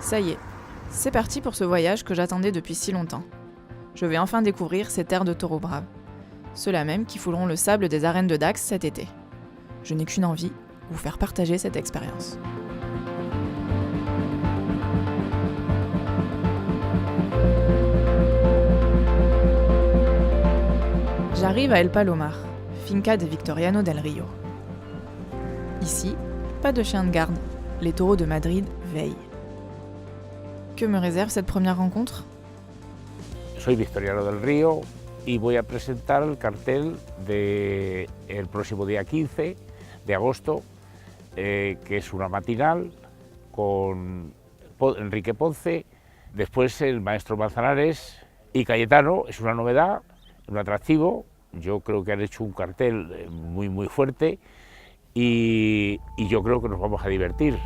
Ça y est, c'est parti pour ce voyage que j'attendais depuis si longtemps. Je vais enfin découvrir ces terres de taureaux braves. Ceux-là même qui fouleront le sable des arènes de Dax cet été. Je n'ai qu'une envie, vous faire partager cette expérience. J'arrive à El Palomar, finca de Victoriano del Rio. Ici, pas de chien de garde, les taureaux de Madrid veillent. Que me réserve cette première rencontre ? Soy Victoriano del Río y voy a presentar el cartel del próximo día 15 de agosto, que es una matinal con Enrique Ponce, después el maestro Manzanares y Cayetano. Es una novedad, un atractivo. Yo creo que han hecho un cartel muy fuerte y yo creo que nos vamos a divertir.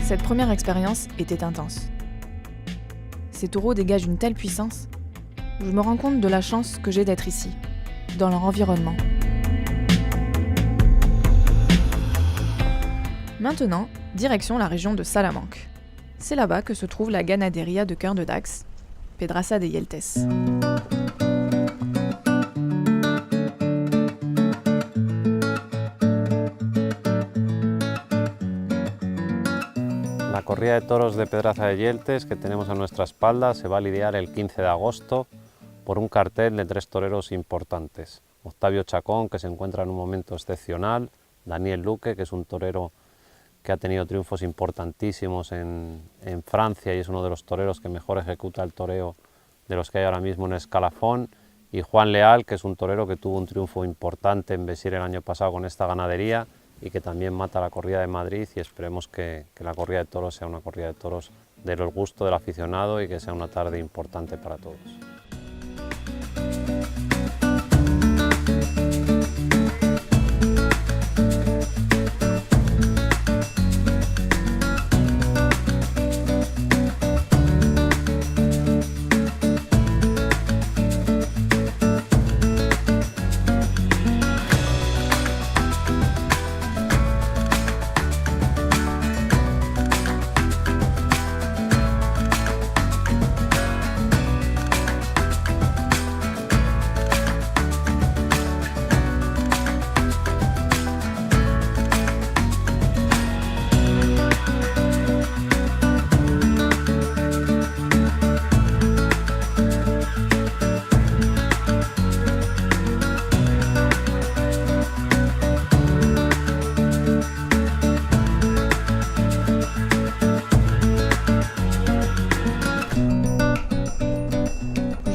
Cette première expérience était intense. Ces taureaux dégagent une telle puissance, je me rends compte de la chance que j'ai d'être ici, dans leur environnement. Maintenant, direction la région de Salamanque. C'est là-bas que se trouve la ganadería de cœur de Dax, Pedraza de Yeltes. La corrida de toros de Pedraza de Yeltes que tenemos a nuestra espalda se va a lidiar el 15 de agosto por un cartel de 3 toreros importantes. Octavio Chacón, que se encuentra en un momento excepcional, Daniel Luque, que es un torero que ha tenido triunfos importantísimos en Francia y es uno de los toreros que mejor ejecuta el toreo de los que hay ahora mismo en el escalafón, y Juan Leal, que es un torero que tuvo un triunfo importante en Besir el año pasado con esta ganadería y que también mata la corrida de Madrid, y esperemos que la corrida de toros sea una corrida de toros del gusto del aficionado y que sea una tarde importante para todos.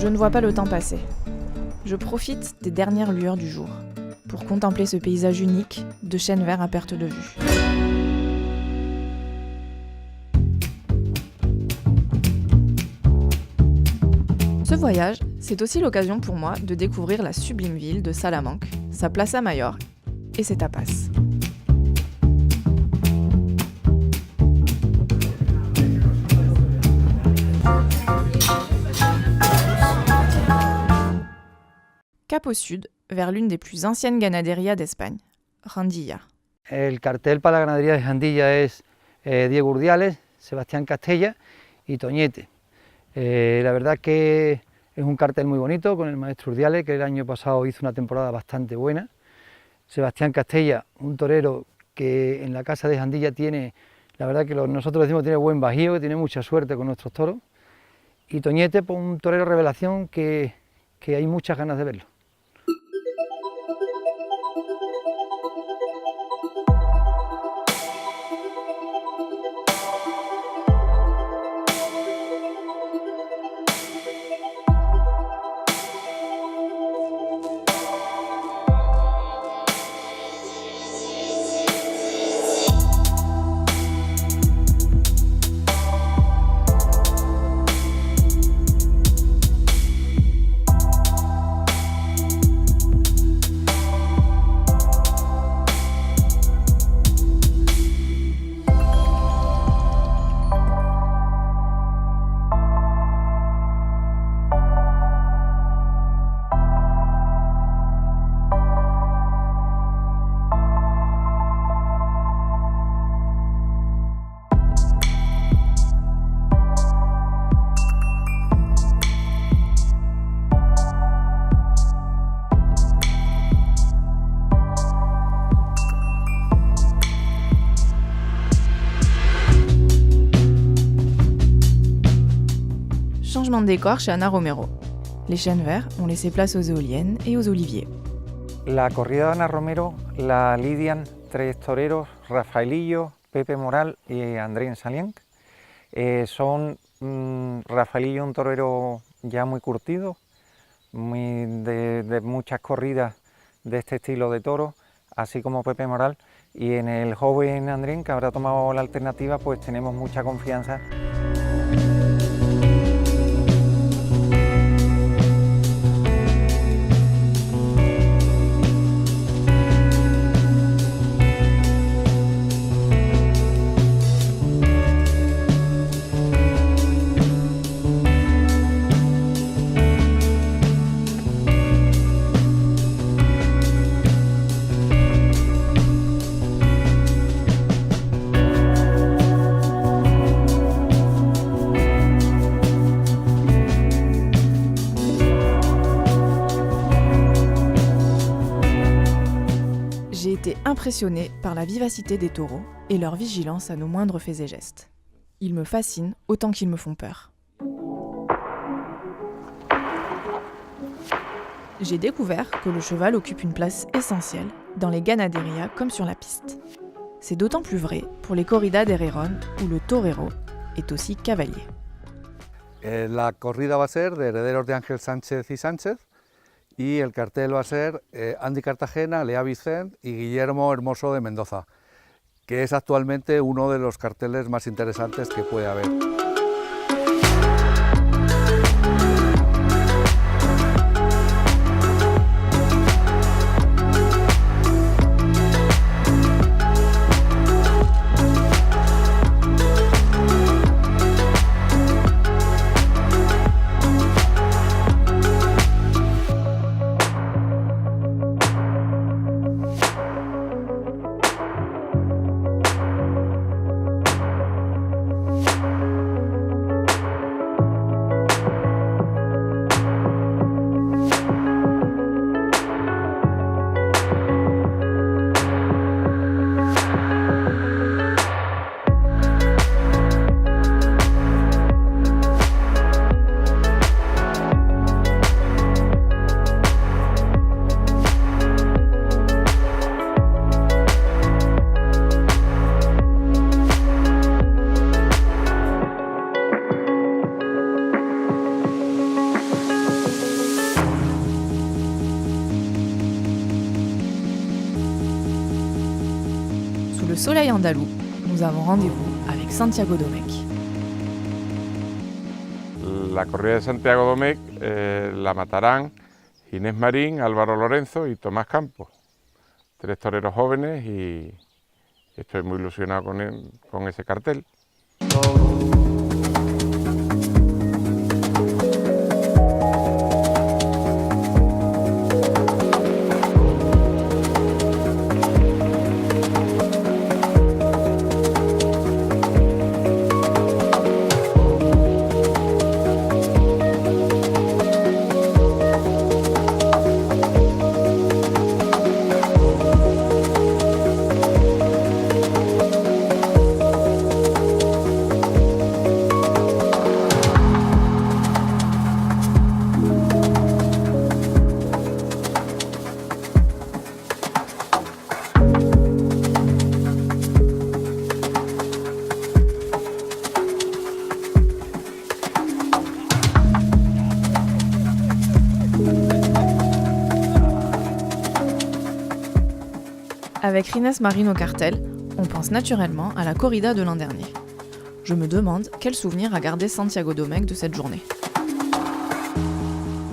Je ne vois pas le temps passer. Je profite des dernières lueurs du jour pour contempler ce paysage unique de chênes verts à perte de vue. Ce voyage, c'est aussi l'occasion pour moi de découvrir la sublime ville de Salamanque, sa Plaça Mayor et ses tapas. Cap au sud, vers l'une des plus anciennes ganaderías d'Espagne, Jandilla. El cartel para la ganadería de Jandilla es Diego Urdiales, Sebastián Castella y Toñete. La verdad que es un cartel muy bonito con el maestro Urdiales, que el año pasado hizo una temporada bastante buena. Sebastián Castella, un torero que en la casa de Jandilla tiene, la verdad que nosotros decimos que tiene buen bajío, que tiene mucha suerte con nuestros toros. Y Toñete, pues un torero revelación que hay muchas ganas de verlo. Changement de décor chez Ana Romero. Les chênes verts ont laissé place aux éoliennes et aux oliviers. La corrida de Ana Romero la lidian tres toreros, Rafaelillo, Pepe Moral y Andrés Salienc. Son Rafaelillo, un torero ya muy curtido, de muchas corridas de este estilo de toro, así como Pepe Moral. Y en el joven Andrés, que habrá tomado la alternativa, pues tenemos mucha confianza. J'ai été impressionnée par la vivacité des taureaux et leur vigilance à nos moindres faits et gestes. Ils me fascinent autant qu'ils me font peur. J'ai découvert que le cheval occupe une place essentielle dans les ganaderías comme sur la piste. C'est d'autant plus vrai pour les corridas de Herrerón où le torero est aussi cavalier. La corrida va a ser de herederos de Ángel Sánchez y Sánchez, y el cartel va a ser Andy Cartagena, Lea Vicent y Guillermo Hermoso de Mendoza, que es actualmente uno de los carteles más interesantes que puede haber. Sous le soleil andalou, nous avons rendez-vous avec Santiago Domecq. La corrida de Santiago Domecq la matarán Ginés Marín, Álvaro Lorenzo y Tomás Campos, tres toreros jóvenes, y estoy muy ilusionado con ese cartel. Avec Rines Marin au cartel, on pense naturellement à la corrida de l'an dernier. Je me demande quel souvenir a gardé Santiago Domecq de cette journée.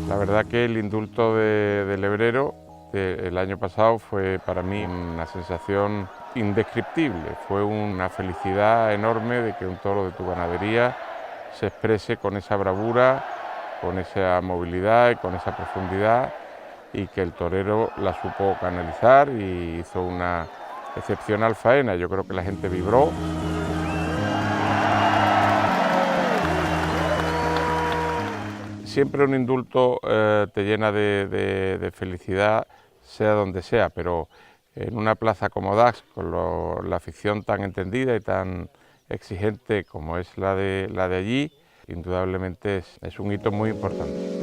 La verdad que el indulto de Lebrero el año pasado fue para mí una sensación indescriptible. Fue una felicidad enorme de que un toro de tu ganadería se exprese con esa bravura, con esa movilidad y con esa profundidad, y que el torero la supo canalizar y hizo una excepcional faena. Yo creo que la gente vibró. Siempre un indulto te llena de felicidad, sea donde sea, pero en una plaza como Dax, con la afición tan entendida y tan exigente como es la de allí, indudablemente es un hito muy importante.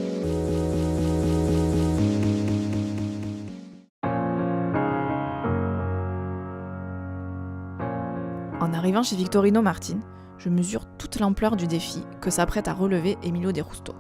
En arrivant chez Victorino Martin, je mesure toute l'ampleur du défi que s'apprête à relever Emilio de Justo.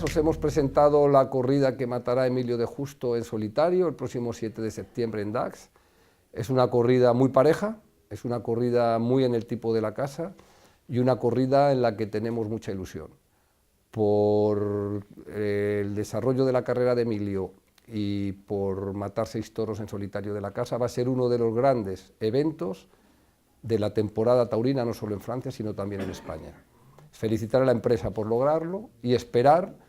Os hemos presentado la corrida que matará Emilio de Justo en solitario el próximo 7 de septiembre en Dax. Es una corrida muy pareja, es una corrida muy en el tipo de la casa y una corrida en la que tenemos mucha ilusión. Por el desarrollo de la carrera de Emilio y por matar 6 toros en solitario de la casa, va a ser uno de los grandes eventos de la temporada taurina, no solo en Francia, sino también en España. Felicitar a la empresa por lograrlo y esperar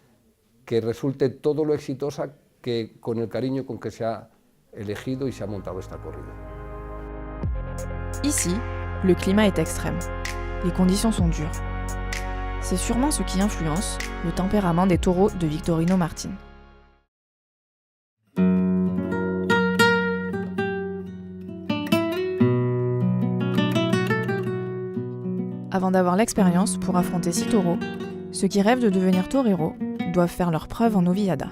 que resulte todo lo exitosa que con el cariño con que se ha elegido y se ha montado esta corrida. Ici, le climat est extrême. Les conditions sont dures. C'est sûrement ce qui influence le tempérament des taureaux de Victorino Martin. Avant d'avoir l'expérience pour affronter 6 taureaux, ceux qui rêvent de devenir toreros doivent faire leurs preuves en novillada.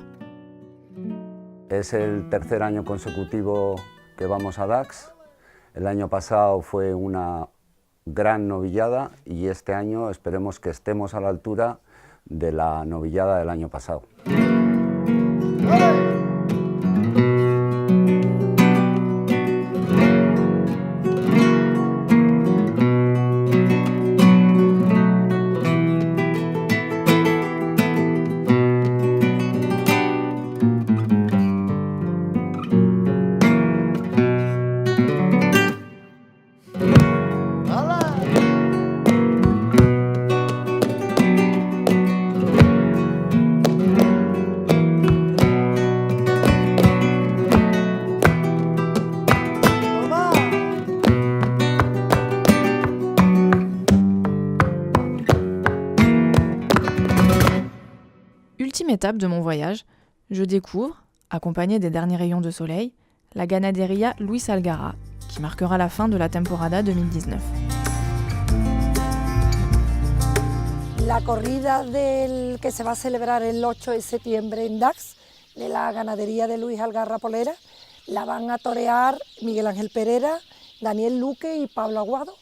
Es el tercer año consecutivo que vamos a Dax. El año pasado fue una gran novillada y este año esperemos que estemos a la altura de la novillada del año pasado. Ultime étape de mon voyage, je découvre, accompagné des derniers rayons de soleil, la ganadería Luis Algarra, qui marquera la fin de la temporada 2019. La corrida que se va a celebrar el 8 de septiembre en Dax, de la ganadería de Luis Algarra Polera, la van a torear Miguel Ángel Pereira, Daniel Luque y Pablo Aguado.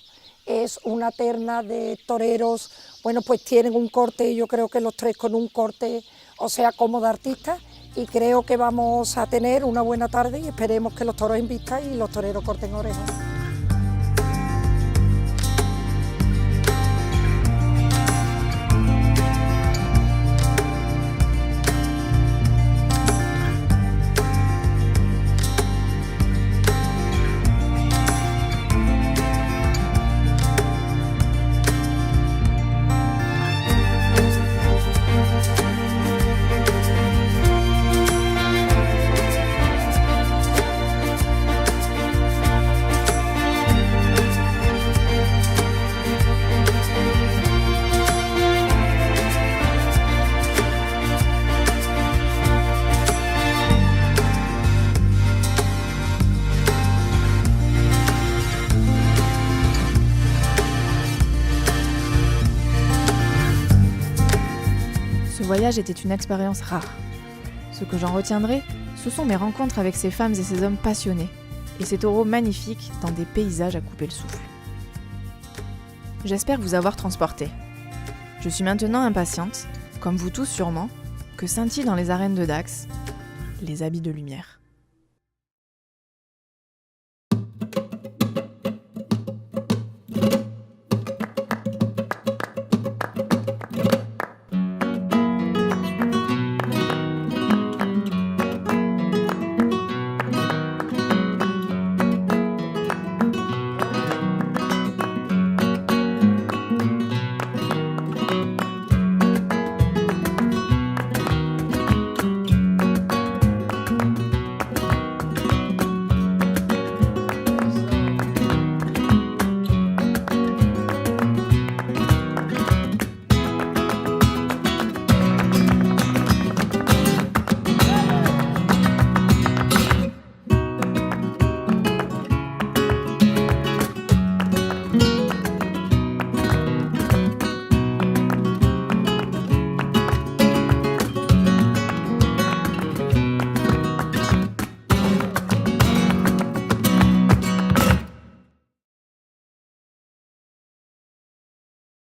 Es una terna de toreros, bueno, pues tienen un corte, yo creo que los 3 con un corte, o sea, como de artistas, y creo que vamos a tener una buena tarde y esperemos que los toros invistan y los toreros corten orejas. voyage était une expérience rare. Ce que j'en retiendrai, ce sont mes rencontres avec ces femmes et ces hommes passionnés, et ces taureaux magnifiques dans des paysages à couper le souffle. J'espère vous avoir transporté. Je suis maintenant impatiente, comme vous tous sûrement, que scintillent dans les arènes de Dax les habits de lumière.